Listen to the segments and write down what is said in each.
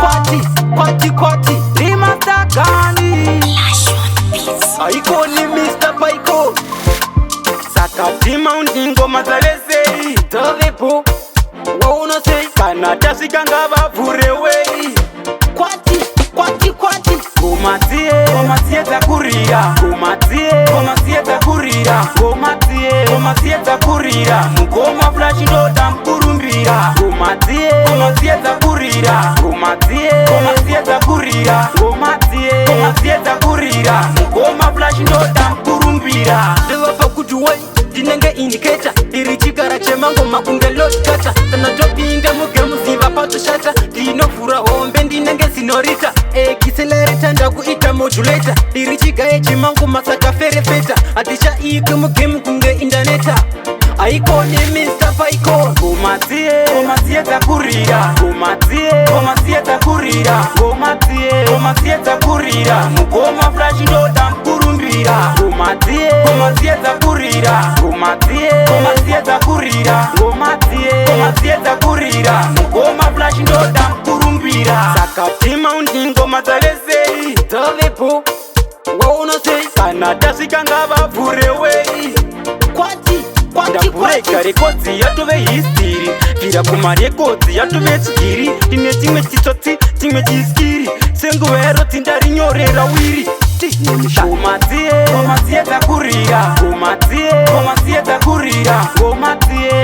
Kwati ni master gani? Aiko ni Mr. Paiko Sakati Mountain ngoma zalese Tovepo Wauno say Kanata sikanga bavure wey Kwati Gomatie takurira Gomatie takurira Mugoma flash do dampurumbira Gomatie takurira Gomatie takurira Mugoma flash do dampurumbira Dewa pakutuwai Dinenge indicator Irichikara chemango makunge lot kata Tana topinda mugemu siva pato shata Dino fura ombe ndinenge sinorita Kiselereta ndaku ita modulator Irichika chemango masaka fere feta Atisha iku mugemu kunge indaneta Aiko ni Mr. Paiko Gomatie takurira Gomatie takurira Mugoma flash do dampurumbira Gomatie takurira Mugoma flash do dampurumbira Sakati Mountain ngoma zalese Tovepo Wauno say Kanata sikanga bavure wey Ndabureka rekodzi yatove history Vira kuma rekodzi yatove chigiri Ine timwe chitsotsi, timwe chiskiri Senguero tindarinyorera wiri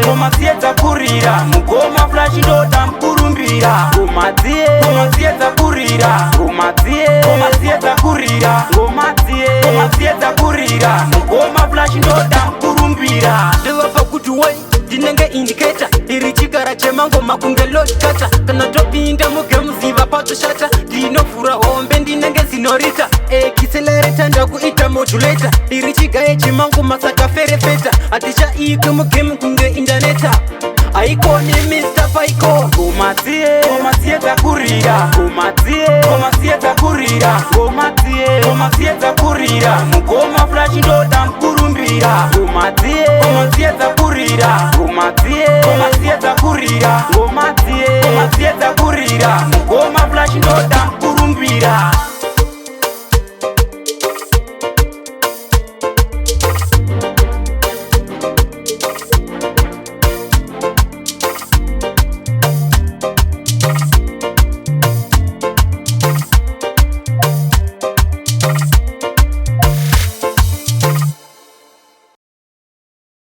Gomatie takurira Mugoma flash do dampurumbira Gomatie takurira Mugoma flash do dampurumbira Dewa pakutuwai Dinenge indicator Irichikara chemango makunge lot kata Kana topinda mugemu siva pato shata Dino fura ombe ndinenge sinorita Kiselereta ndaku ita modulator Irichika chemango masaka fere feta Atisha iku mugemu kunge indaneta Aiko ni Mr. Paiko Gomatie takurira Mugoma flash do dampurumbira Gomatie takurira Mugoma flash do dampurumbira